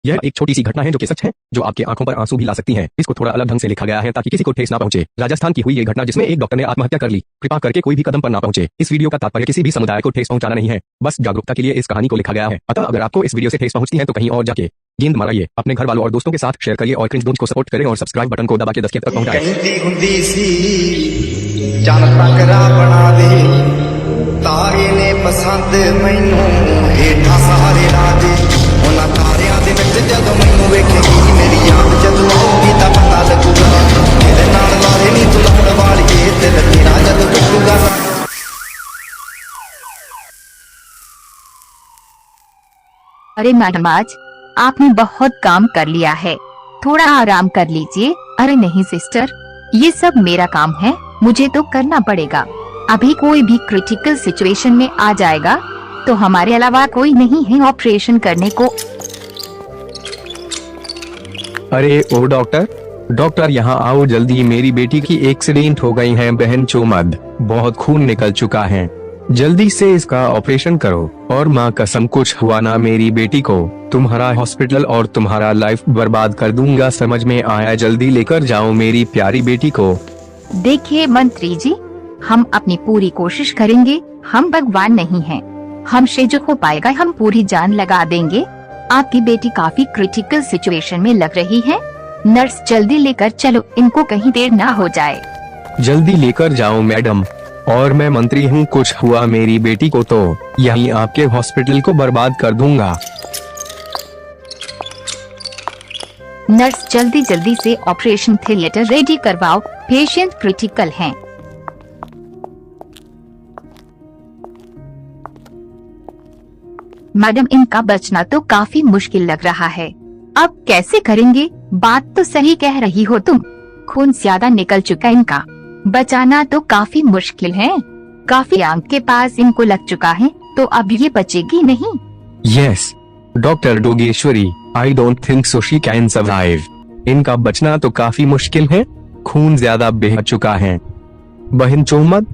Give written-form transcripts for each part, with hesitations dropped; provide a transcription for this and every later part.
यह एक छोटी सी घटना है जो कि सच है, जो आपके आंखों पर आंसू भी ला सकती है। इसको थोड़ा अलग ढंग से लिखा गया है ताकि किसी को ठेस ना पहुंचे। राजस्थान की हुई ये घटना जिसमें एक डॉक्टर ने आत्महत्या कर ली। कृपा करके कोई भी कदम पर ना पहुंचे। इस वीडियो का तात्पर्य किसी भी समुदाय को ठेस पहुंचाना नहीं है, बस जागरूकता के लिए इस कहानी को लिखा गया है। अतः अगर आपको इस वीडियो से ठेस पहुंचती है तो कहीं और जाके गेंद मारिए, अपने घर वालों और दोस्तों के साथ शेयर करिए और क्रिंज को सपोर्ट करें और सब्सक्राइब बटन को दबा के 10 तक पहुंचाएं। तारे ने पसंद मैनू हेठा सहारे राजे उन्हां तारियां दे विच जदों मैनू वेखेगी मेरी याद जदों आऊगी तां पता लगूगा मेरे नाल लारे नी तू लौट वालिए दिल तेरा जदों टुटूगा। अरे मैडम, आज आपने बहुत काम कर लिया है, थोड़ा आराम कर लीजिए। अरे नहीं सिस्टर, ये सब मेरा काम है, मुझे तो करना पड़ेगा। अभी कोई भी क्रिटिकल सिचुएशन में आ जाएगा तो हमारे अलावा कोई नहीं है ऑपरेशन करने को। अरे ओ डॉक्टर यहाँ आओ जल्दी, मेरी बेटी की एक्सीडेंट हो गई है बहन चोमद, बहुत खून निकल चुका है, जल्दी से इसका ऑपरेशन करो। और माँ कसम कुछ हुआ ना मेरी बेटी को, तुम्हारा हॉस्पिटल और तुम्हारा लाइफ बर्बाद कर दूंगा, समझ में आया? जल्दी लेकर जाओ मेरी प्यारी बेटी को। देखिए मंत्री जी, हम अपनी पूरी कोशिश करेंगे, हम भगवान नहीं हैं, हमसे जो हो पाएगा हम पूरी जान लगा देंगे। आपकी बेटी काफी क्रिटिकल सिचुएशन में लग रही है, नर्स जल्दी लेकर चलो, इनको कहीं देर ना हो जाए। जल्दी लेकर जाओ मैडम। और मैं मंत्री हूँ, कुछ हुआ मेरी बेटी को तो यहीं आपके हॉस्पिटल को बर्बाद कर दूंगा। नर्स जल्दी जल्दी से ऑपरेशन थिएटर रेडी करवाओ, पेशेंट क्रिटिकल हैं। मैडम, इनका बचना तो काफी मुश्किल लग रहा है, अब कैसे करेंगे? बात तो सही कह रही हो तुम, खून ज्यादा निकल चुका इनका, बचाना तो काफी मुश्किल है। काफी आंख के पास इनको लग चुका है, तो अब ये बचेगी नहीं। Yes doctor Dogeshwari, I don't think so she can survive. इनका बचना तो काफी मुश्किल है, खून ज्यादा बह चुका है। बहन चोमद,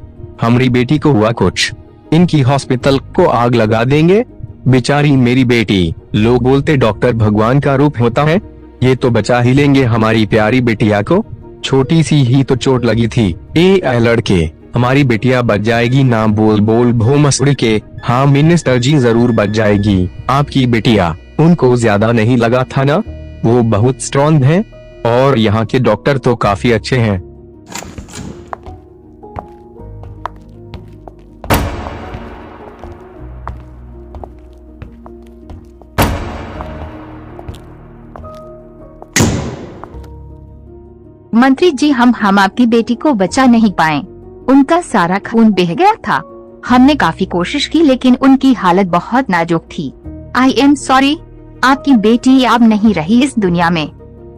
हमारी बेटी को हुआ कुछ, इनकी हॉस्पिटल को आग लगा देंगे। बेचारी मेरी बेटी, लोग बोलते डॉक्टर भगवान का रूप होता है, ये तो बचा ही लेंगे हमारी प्यारी बेटिया को। छोटी सी ही तो चोट लगी थी। ए लड़के, हमारी बेटिया बच जाएगी ना, बोल बोल भोमसुड़ी के। हाँ मिनिस्टर जी, जरूर बच जाएगी आपकी बेटिया, उनको ज्यादा नहीं लगा था ना, वो बहुत स्ट्रॉन्ग है और यहाँ के डॉक्टर तो काफी अच्छे हैं। मंत्री जी, हम आपकी बेटी को बचा नहीं पाए, उनका सारा खून बह गया था। हमने काफी कोशिश की लेकिन उनकी हालत बहुत नाजुक थी। आई एम सॉरी, आपकी बेटी अब नहीं रही इस दुनिया में।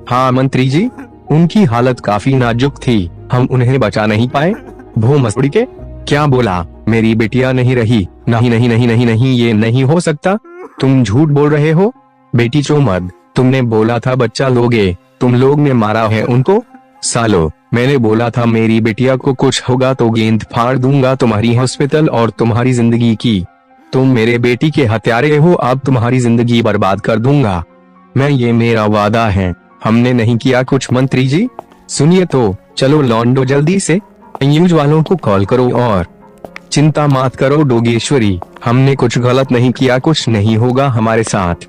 हाँ मंत्री जी, उनकी हालत काफी नाजुक थी, हम उन्हें बचा नहीं पाए। भोमसुड़ी के, क्या बोला? मेरी बेटिया नहीं रही? नहीं नहीं नहीं नहीं नहीं, ये नहीं हो सकता, तुम झूठ बोल रहे हो। बेटी चोमद, तुमने बोला था बच्चा लोगे, तुम लोग ने मारा है उनको। सालो, मैंने बोला था मेरी बेटिया को कुछ होगा तो गेंद फाड़ दूंगा तुम्हारी हॉस्पिटल और तुम्हारी जिंदगी की। तुम मेरे बेटी के हत्यारे हो, अब तुम्हारी जिंदगी बर्बाद कर दूंगा मैं, ये मेरा वादा है। हमने नहीं किया कुछ मंत्री जी, सुनिए तो, चलो लौंडो जल्दी से न्यूज वालों को कॉल करो और चिंता मत करो डोगेश्वरी, हमने कुछ गलत नहीं किया, कुछ नहीं होगा हमारे साथ।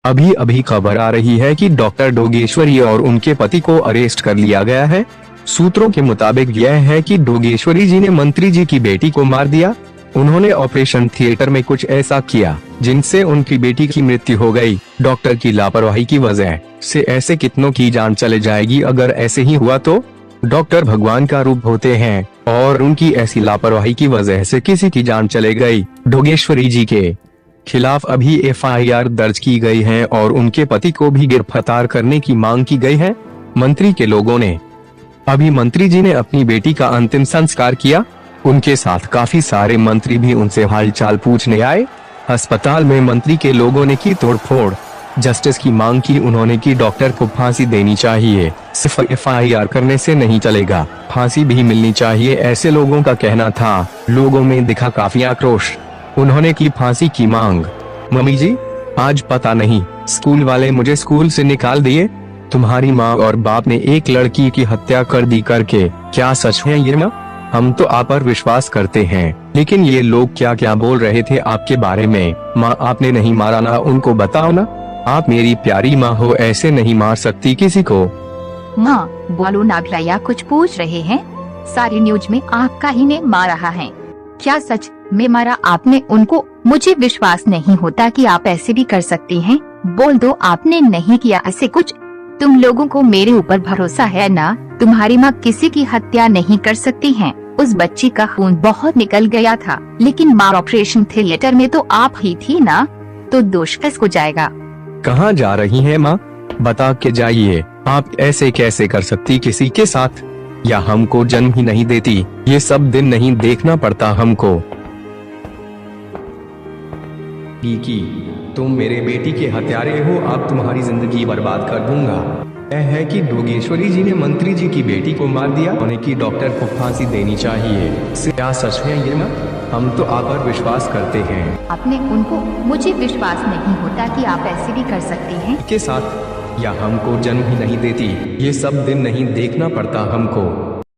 अभी अभी खबर आ रही है कि डॉक्टर डोगेश्वरी और उनके पति को अरेस्ट कर लिया गया है। सूत्रों के मुताबिक यह है कि डोगेश्वरी जी ने मंत्री जी की बेटी को मार दिया। उन्होंने ऑपरेशन थिएटर में कुछ ऐसा किया जिनसे उनकी बेटी की मृत्यु हो गई। डॉक्टर की लापरवाही की वजह से ऐसे कितनों की जान चले जाएगी। अगर ऐसे ही हुआ तो डॉक्टर भगवान का रूप होते हैं और उनकी ऐसी लापरवाही की वजह से किसी की जान चले गई। डोगेश्वरी जी के खिलाफ अभी एफआईआर दर्ज की गई है और उनके पति को भी गिरफ्तार करने की मांग की गई है मंत्री के लोगों ने। अभी मंत्री जी ने अपनी बेटी का अंतिम संस्कार किया, उनके साथ काफी सारे मंत्री भी उनसे हालचाल पूछने आए। अस्पताल में मंत्री के लोगों ने की तोड़फोड़, जस्टिस की मांग की उन्होंने कि डॉक्टर को फांसी देनी चाहिए, सिर्फ एफआईआर करने से नहीं चलेगा, फांसी भी मिलनी चाहिए, ऐसे लोगों का कहना था। लोगों में दिखा काफी आक्रोश, उन्होंने की फांसी की मांग। मम्मी जी, आज पता नहीं स्कूल वाले मुझे स्कूल से निकाल दिए। तुम्हारी माँ और बाप ने एक लड़की की हत्या कर दी करके। क्या सच है ये माँ? हम तो आप पर विश्वास करते हैं, लेकिन ये लोग क्या क्या बोल रहे थे आपके बारे में। माँ आपने नहीं मारा ना, उनको बताओ ना। आप मेरी प्यारी माँ हो, ऐसे नहीं मार सकती किसी को। माँ बोलो ना, भैया कुछ पूछ रहे हैं। सारी न्यूज में आपका ही ने मारा है। क्या सच में मारा आपने उनको? मुझे विश्वास नहीं होता कि आप ऐसे भी कर सकती हैं। बोल दो आपने नहीं किया ऐसे कुछ। तुम लोगों को मेरे ऊपर भरोसा है ना? तुम्हारी माँ किसी की हत्या नहीं कर सकती हैं। उस बच्ची का खून बहुत निकल गया था, लेकिन माँ ऑपरेशन थिएटर में तो आप ही थी ना, तो दोष किसको जाएगा? कहाँ जा रही है माँ? बता के जाइए। आप ऐसे कैसे कर सकती किसी के साथ? या हमको जन्म ही नहीं देती? ये सब दिन नहीं देखना पड़ता हमको? की तुम मेरे बेटी के हत्यारे हो, अब तुम्हारी जिंदगी बर्बाद कर दूंगा। यह है कि डोगेश्वरी जी ने मंत्री जी की बेटी को मार दिया, उन्हें की डॉक्टर को फांसी देनी चाहिए। क्या सच है ये माँ? हम तो आप पर विश्वास करते हैं। आपने उनको? मुझे विश्वास नहीं होता कि आप ऐसे भी कर सकती हैं। के साथ या हमको जन्म ही नहीं देती? ये सब दिन नहीं देखना पड़ता हमको?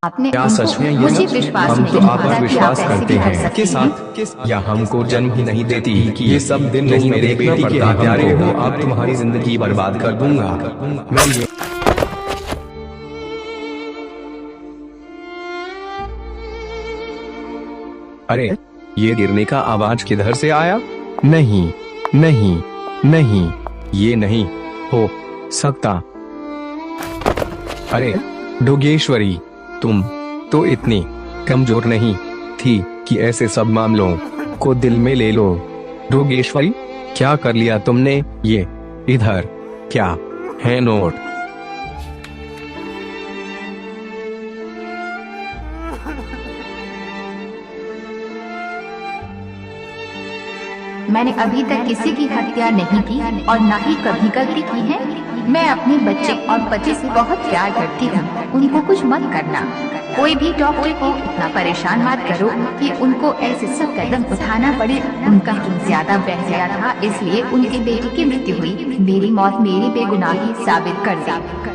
आपने क्या उनको? सच है ये मुझे माँ? विश्वास हम नहीं तो आप होता पर कि विश्वास आप ऐसे करते भी कर हैं। सकती के हैं। साथ या हमको जन्म ही नहीं देती? ये सब दिन नहीं मेरे बेटी के हत्यारे हो, अब तुम्हारी जिंदगी बर्बाद कर दूंगा मैं। ये अरे, ये गिरने का आवाज किधर से आया? नहीं नहीं नहीं, ये नहीं हो सकता। अरे डोगेश्वरी, तुम तो इतनी कमजोर नहीं थी कि ऐसे सब मामलों को दिल में ले लो। डोगेश्वरी, क्या कर लिया तुमने? ये इधर क्या है नोट? मैंने अभी तक किसी की हत्या नहीं की और न ही कभी गलती की है। मैं अपने बच्चे और पति से बहुत प्यार करती हूँ। उनको कुछ मत करना। कोई भी डॉक्टर को इतना परेशान मत करो कि उनको ऐसे सब कदम उठाना पड़े। उनका खून ज्यादा बह गया था, इसलिए उनकी बेटी की मृत्यु हुई। मेरी मौत मेरी बेगुनाही साबित कर दी।